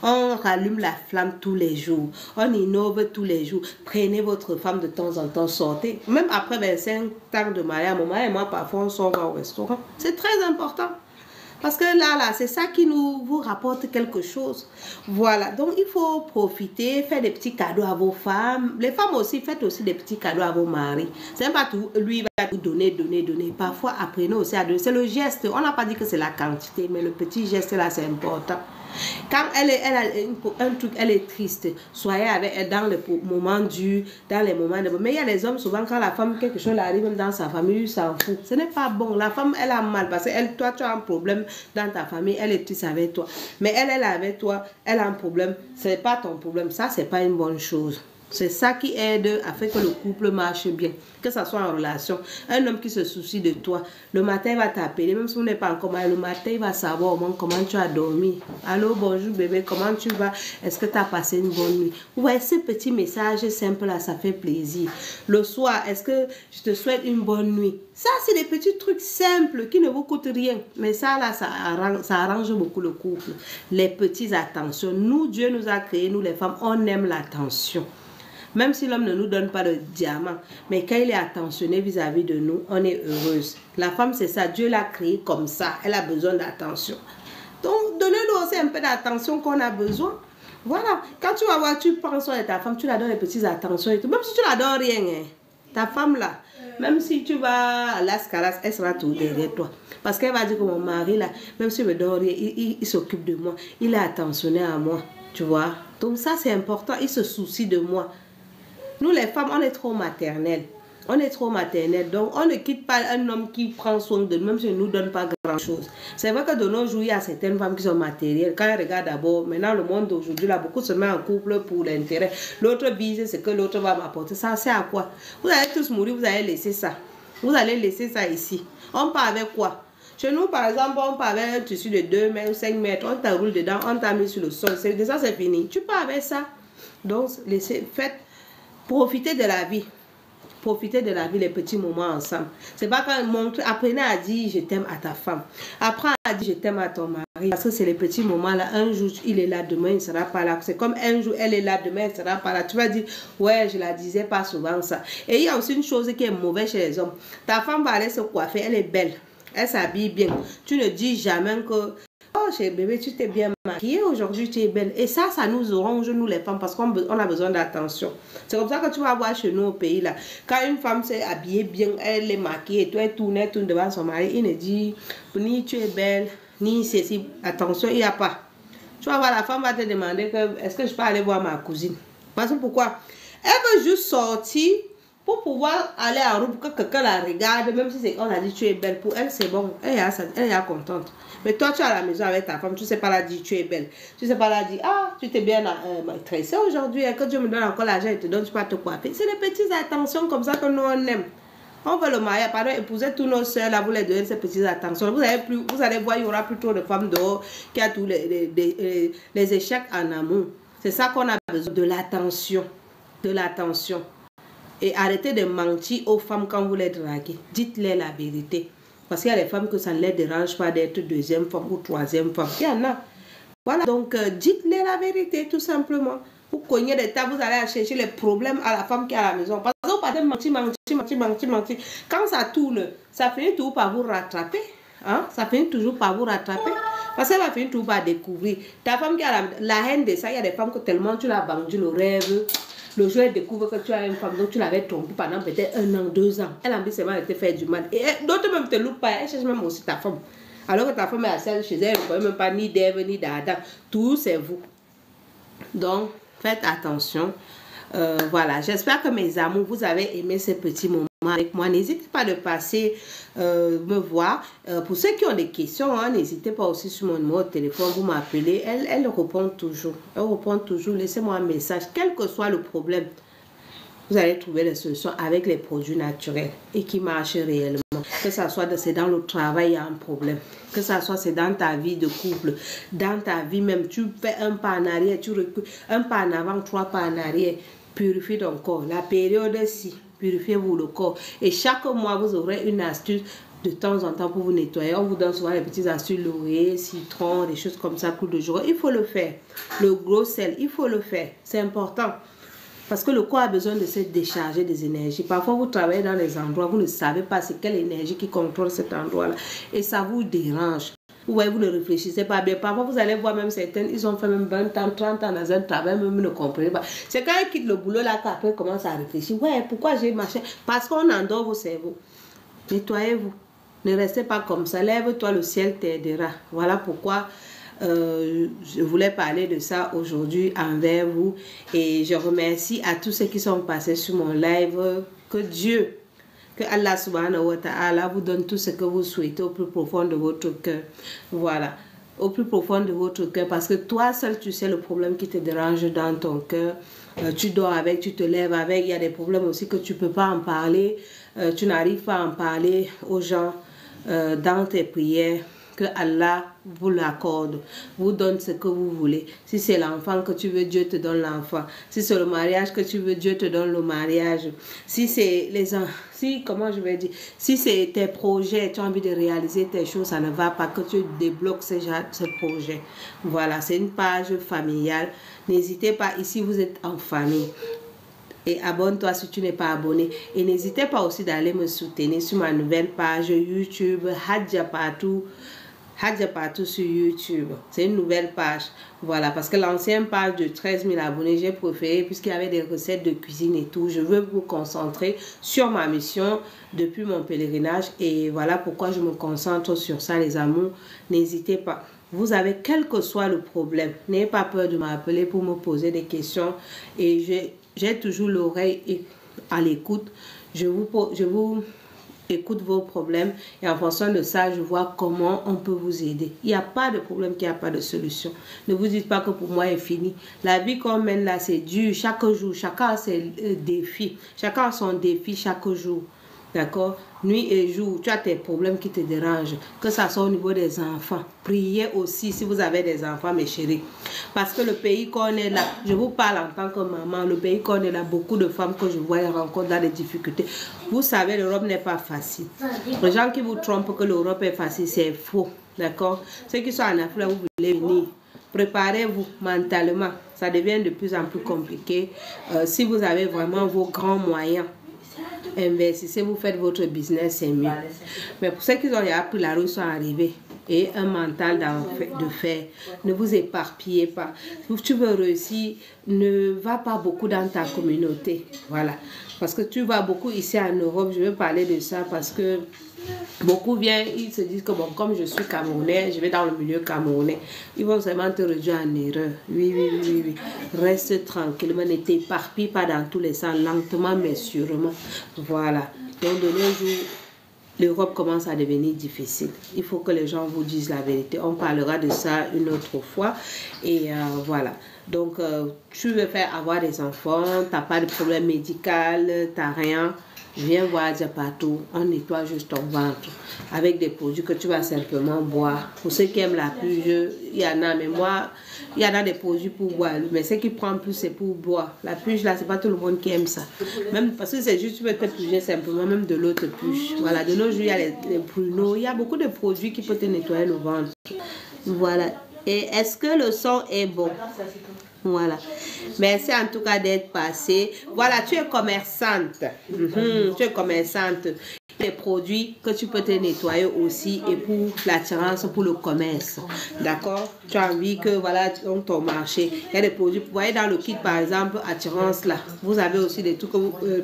on rallume la flamme tous les jours. On innove tous les jours. Prenez votre femme de temps en temps, sortez. Même après 25 ans de mariage, mon mari et moi, parfois, on sort au restaurant. C'est très important. Parce que là, c'est ça qui vous rapporte quelque chose. Voilà, donc il faut profiter, faire des petits cadeaux à vos femmes. Les femmes aussi, faites aussi des petits cadeaux à vos maris. C'est pas tout, lui va vous donner. Parfois, apprenez aussi à donner. C'est le geste, on n'a pas dit que c'est la quantité, mais le petit geste là, c'est important. Quand elle a un truc, elle est triste, soyez avec elle dans les moments durs, dans les moments de... Mais il y a les hommes, souvent, quand la femme, quelque chose arrive, même dans sa famille, il s'en fout. Ce n'est pas bon. La femme, elle a mal parce que toi, tu as un problème dans ta famille, elle est triste avec toi. Mais elle est avec toi, elle a un problème, ce n'est pas ton problème. Ça, ce n'est pas une bonne chose. C'est ça qui aide à faire que le couple marche bien, que ça soit en relation. Un homme qui se soucie de toi, le matin il va t'appeler, même si vous n'êtes pas encore marié, le matin il va savoir au moins comment tu as dormi. Allô, bonjour bébé, comment tu vas? Est-ce que tu as passé une bonne nuit? Vous voyez, ces petits messages simples là, ça fait plaisir. Le soir, est-ce que je te souhaite une bonne nuit? Ça, c'est des petits trucs simples qui ne vous coûtent rien. Mais ça là, ça arrange beaucoup le couple. Les petites attentions. Nous, Dieu nous a créés, nous les femmes, on aime l'attention. Même si l'homme ne nous donne pas le diamant, mais quand il est attentionné vis-à-vis de nous, on est heureuse. La femme, c'est ça. Dieu l'a créée comme ça. Elle a besoin d'attention. Donc, donnez-nous aussi un peu d'attention qu'on a besoin. Voilà. Quand tu vas voir, tu prends soin de ta femme, tu la donnes des petites attentions et tout. Même si tu la donnes rien, hein, ta femme là, même si tu vas à Las Calas, elle sera tout derrière toi. Parce qu'elle va dire que mon mari là, même s'il me donne rien, il s'occupe de moi. Il est attentionné à moi. Tu vois. Donc ça, c'est important. Il se soucie de moi. Nous, les femmes, on est trop maternelles. On est trop maternelles. Donc, on ne quitte pas un homme qui prend soin de nous, même s'il ne nous donne pas grand-chose. C'est vrai que de nos jours, il y a certaines femmes qui sont matérielles. Quand elles regardent d'abord, maintenant, le monde d'aujourd'hui, là, beaucoup se met en couple pour l'intérêt. L'autre vise ce que l'autre va m'apporter. Ça, c'est à quoi? Vous allez tous mourir, vous allez laisser ça. Vous allez laisser ça ici. On part avec quoi? Chez nous, par exemple, on part avec un tissu de 2 mètres ou 5 mètres. On t'enroule dedans, on t'a mis sur le sol. Ça, c'est fini. Tu pars avec ça. Donc, profitez de la vie. Profitez de la vie, les petits moments ensemble. C'est pas quand apprenez à dire je t'aime à ta femme. Apprends à dire je t'aime à ton mari. Parce que c'est les petits moments là. Un jour, il est là, demain, il ne sera pas là. C'est comme un jour, elle est là, demain, elle ne sera pas là. Tu vas dire, ouais, je la disais pas souvent ça. Et il y a aussi une chose qui est mauvaise chez les hommes. Ta femme va aller se coiffer, elle est belle. Elle s'habille bien. Tu ne dis jamais que oh, chérie bébé, tu t'es bien maquillée aujourd'hui, tu es belle. Et ça nous orange, nous les femmes, parce qu'on a besoin d'attention. C'est comme ça que tu vas voir chez nous au pays là. Quand une femme s'est habillée bien, elle est maquillée, toi elle tourne devant son mari, il ne dit ni tu es belle, ni ceci. Attention, il n'y a pas. Tu vas voir, la femme va te demander est-ce que je peux aller voir ma cousine? Parce que pourquoi? Elle veut juste sortir pour pouvoir aller en route, que quelqu'un la regarde, même si on a dit tu es belle, pour elle c'est bon, elle est contente. Mais toi tu es à la maison avec ta femme, tu ne sais pas la dire tu es belle, tu ne sais pas la dire ah tu t'es bien tressée aujourd'hui, que Dieu me donne encore l'argent et te donne, tu peux te coiffer. C'est des petites attentions comme ça que nous on aime. On veut le mariage, pardon, épouser tous nos soeurs là, vous les donnez ces petites attentions. Vous allez voir, il y aura plus trop de femmes dehors qui a tous les échecs en amour. C'est ça qu'on a besoin, de l'attention, de l'attention. Et arrêtez de mentir aux femmes quand vous les draguez. Dites-les la vérité. Parce qu'il y a des femmes que ça ne les dérange pas d'être deuxième femme ou troisième femme. Il y en a. Voilà. Donc, dites-les la vérité, tout simplement. Vous cognez des tables, vous allez chercher les problèmes à la femme qui est à la maison. Parce que vous partez mentir. Quand ça tourne, ça finit toujours par vous rattraper. Hein? Ça finit toujours par vous rattraper. Parce qu'elle va finir toujours par découvrir. Ta femme qui a la haine de ça, il y a des femmes que tellement tu l'as vendu le rêve. Le jour, elle découvre que tu as une femme, donc tu l'avais trompée pendant peut-être 1 an, 2 ans. Elle a envie seulement de te faire du mal. Et d'autres même te loupent pas, elle cherche même aussi ta femme. Alors que ta femme est assise chez elle, elle ne connaît même pas ni d'Ève ni d'Adam. Tout, c'est vous. Donc, faites attention. Voilà, j'espère que mes amours, vous avez aimé ces petits moments avec moi. N'hésitez pas de passer me voir. Pour ceux qui ont des questions, hein, n'hésitez pas aussi sur mon numéro de téléphone, vous m'appelez. Elle répond toujours. Elle répond toujours. Laissez-moi un message. Quel que soit le problème, vous allez trouver des solutions avec les produits naturels et qui marchent réellement. Que ça soit c'est dans le travail, il y a un problème. Que ça soit c'est dans ta vie de couple, dans ta vie même. Tu fais un pas en arrière, tu recules. Un pas en avant, 3 pas en arrière. Purifiez ton corps. La période-ci, purifiez-vous le corps. Et chaque mois, vous aurez une astuce de temps en temps pour vous nettoyer. On vous donne souvent les petites astuces, laurier, citron, des choses comme ça, clou de jour. Il faut le faire. Le gros sel, il faut le faire. C'est important. Parce que le corps a besoin de se décharger des énergies. Parfois, vous travaillez dans des endroits, vous ne savez pas c'est quelle énergie qui contrôle cet endroit-là. Et ça vous dérange. Vous voyez, vous ne réfléchissez pas bien. Parfois, vous allez voir même certaines, ils ont fait même 20 ans, 30 ans dans un travail, même ne comprenez pas. C'est quand ils quittent le boulot là qu'après ils commencent à réfléchir. Ouais, pourquoi j'ai machin? Parce qu'on endort vos cerveaux. Nettoyez-vous. Ne restez pas comme ça. Lève-toi, le ciel t'aidera. Voilà pourquoi je voulais parler de ça aujourd'hui envers vous. Et je remercie à tous ceux qui sont passés sur mon live. Que Dieu, que Allah subhanahu wa ta'ala vous donne tout ce que vous souhaitez au plus profond de votre cœur. Voilà. au plus profond de votre cœur, parce que toi seul tu sais le problème qui te dérange dans ton cœur. Tu dors avec, tu te lèves avec, il y a des problèmes aussi que tu ne peux pas en parler, tu n'arrives pas à en parler aux gens dans tes prières. Que Allah vous l'accorde, vous donne ce que vous voulez. Si c'est l'enfant que tu veux, Dieu te donne l'enfant. Si c'est le mariage que tu veux, Dieu te donne le mariage. Si c'est comment je vais dire, si c'est tes projets, tu as envie de réaliser tes choses, ça ne va pas, que tu débloques ce projet. Voilà, c'est une page familiale. N'hésitez pas, ici vous êtes en famille. Et abonne-toi si tu n'es pas abonné. Et n'hésitez pas aussi d'aller me soutenir sur ma nouvelle page YouTube, Hadja Patou. Hadja Patou sur YouTube. C'est une nouvelle page. Voilà, parce que l'ancienne page de 13 000 abonnés, j'ai préféré, puisqu'il y avait des recettes de cuisine et tout. Je veux vous concentrer sur ma mission depuis mon pèlerinage. Et voilà pourquoi je me concentre sur ça, les amours. N'hésitez pas. Vous avez, quel que soit le problème, n'ayez pas peur de m'appeler pour me poser des questions. Et j'ai toujours l'oreille à l'écoute. Je vous écoute vos problèmes et en fonction de ça, je vois comment on peut vous aider. Il n'y a pas de problème, qu'il n'y a pas de solution. Ne vous dites pas que pour moi, est fini. La vie qu'on mène là, c'est dur. Chaque jour, chacun a ses défis. Chacun a son défi chaque jour. D'accord? Nuit et jour, tu as tes problèmes qui te dérangent. Que ça soit au niveau des enfants. Priez aussi si vous avez des enfants, mes chéris. Parce que le pays qu'on est là, je vous parle en tant que maman, le pays qu'on est là, beaucoup de femmes que je vois rencontrent dans des difficultés. Vous savez, l'Europe n'est pas facile. Les gens qui vous trompent que l'Europe est facile, c'est faux. D'accord? Ceux qui sont en Afrique, vous voulez venir. Préparez-vous mentalement. Ça devient de plus en plus compliqué. Si vous avez vraiment vos grands moyens, investissez, vous faites votre business, c'est mieux. Mais pour ceux qui ont appris la rue, sont arrivés et un mental de fer, ne vous éparpillez pas. Si tu veux réussir, ne va pas beaucoup dans ta communauté. Voilà. Parce que tu vas beaucoup ici en Europe, je vais parler de ça parce que beaucoup viennent, ils se disent que bon, comme je suis Camerounais, je vais dans le milieu camerounais. Ils vont vraiment te réduire en erreur. Oui. Reste tranquillement, ne t'éparpille pas dans tous les sens, lentement mais sûrement. Voilà. Donc de nos jours, l'Europe commence à devenir difficile. Il faut que les gens vous disent la vérité. On parlera de ça une autre fois. Et voilà. Donc, tu veux faire avoir des enfants, tu n'as pas de problème médical, tu n'as rien. Viens voir Hadja Patou, on nettoie juste ton ventre avec des produits que tu vas simplement boire. Pour ceux qui aiment la puge, il y en a, mais moi, il y en a des produits pour boire. Mais ceux qui prennent plus, c'est pour boire. La puge, là, c'est pas tout le monde qui aime ça. Même parce que c'est juste, tu peux te puger simplement, même de l'autre puge. Voilà, de nos jours, il y a les pruneaux, il y a beaucoup de produits qui peuvent te nettoyer le ventre. Voilà. Et est-ce que le son est bon? Voilà. Merci en tout cas d'être passé. Voilà, tu es commerçante. Tu es commerçante. Les produits que tu peux te nettoyer aussi et pour l'attirance, pour le commerce. D'accord? Tu as envie que, voilà, dans ton marché, il y a des produits. Vous voyez dans le kit, par exemple, attirance là. Vous avez aussi des trucs,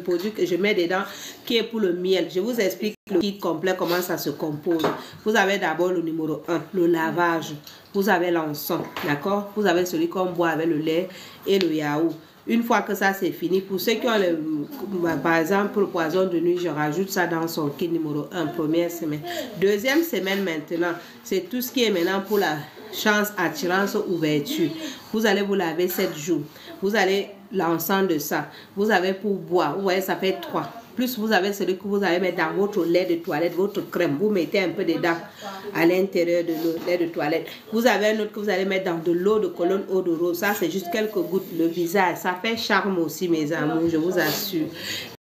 produits que je mets dedans qui est pour le miel. Je vous explique le kit complet, comment ça se compose. Vous avez d'abord le numéro 1, le lavage. Vous avez l'encens, d'accord? Vous avez celui qu'on boit avec le lait et le yaourt. Une fois que ça c'est fini, pour ceux qui ont par exemple le poison de nuit, je rajoute ça dans son kit numéro 1, première semaine. Deuxième semaine maintenant, c'est tout ce qui est maintenant pour la chance, attirance, ouverture. Vous allez vous laver 7 jours. Vous allez l'encens de ça. Vous avez pour boire, vous voyez ça fait 3. Plus vous avez celui que vous allez mettre dans votre lait de toilette, votre crème. Vous mettez un peu dedans à l'intérieur de l'eau, lait de toilette. Vous avez un autre que vous allez mettre dans de l'eau de colonne, eau de rose. Ça, c'est juste quelques gouttes. Le visage, ça fait charme aussi, mes amours, je vous assure.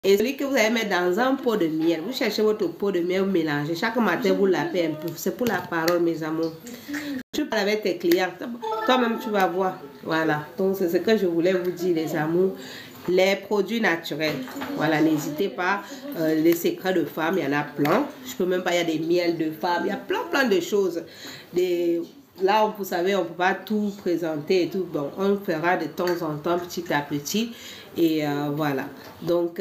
Et celui que vous allez mettre dans un pot de miel. Vous cherchez votre pot de miel, vous mélangez. Chaque matin, vous lavez un peu. C'est pour la parole, mes amours. Tu parles avec tes clients. Toi-même, tu vas voir. Voilà. Donc, c'est ce que je voulais vous dire, les amours. Les produits naturels, voilà, n'hésitez pas. Les secrets de femmes, il y en a plein. Je peux même pas, il y a des miels de femmes, il y a plein de choses. Là, vous savez, on peut pas tout présenter et tout. Bon, on fera de temps en temps, petit à petit. Et voilà. Donc,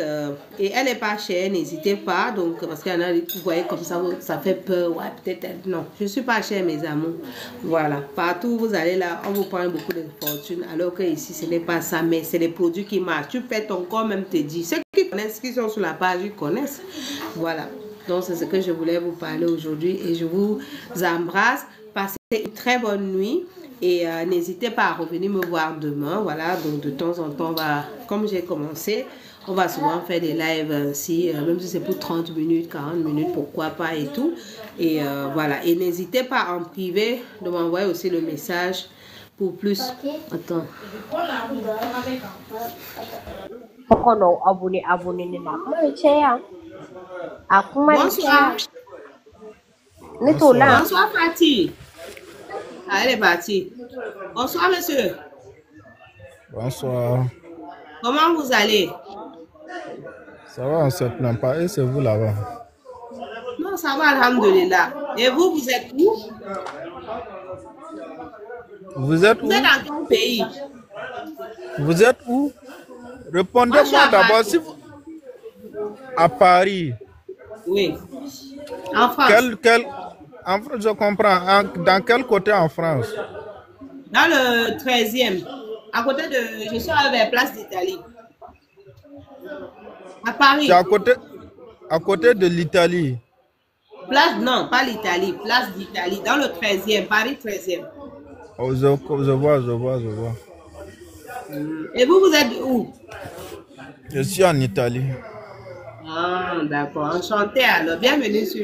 et elle n'est pas chère, n'hésitez pas. Donc, parce qu'il y en a, vous voyez comme ça, ça fait peur. Ouais, peut-être, non. Je ne suis pas chère, mes amours. Voilà. Partout où vous allez là, on vous prend beaucoup de fortune. Alors que ici, ce n'est pas ça. Mais c'est les produits qui marchent. Tu fais ton corps, même te dit. Ceux qui connaissent, qui sont sur la page, ils connaissent. Voilà. Donc, c'est ce que je voulais vous parler aujourd'hui. Et je vous embrasse. Passez une très bonne nuit. Et n'hésitez pas à revenir me voir demain. Voilà, donc de temps en temps, comme j'ai commencé, on va souvent faire des lives ainsi, même si c'est pour 30 minutes, 40 minutes, pourquoi pas et tout. Et voilà, et n'hésitez pas en privé de m'envoyer aussi le message pour plus. Attends. Bonsoir. Bonsoir Fatih. Ah, elle est partie. Bonsoir monsieur. Bonsoir. Comment vous allez? Ça va, on se plaint pas. Et c'est vous là-bas? Non, ça va, alhamdulillah. Et vous, vous êtes où? Vous êtes où? Vous êtes dans quel pays? Vous êtes où? Répondez-moi d'abord si vous... À Paris. Oui. En France. En France, je comprends. Dans quel côté en France? Dans le 13e. À côté de... Je suis vers Place d'Italie. À Paris. C'est à côté de l'Italie. Place, non, pas l'Italie. Place d'Italie. Dans le 13e. Paris 13e. Oh, je vois. Et vous, vous êtes où? Je suis en Italie. Ah, d'accord. Enchanté alors. Bienvenue sur...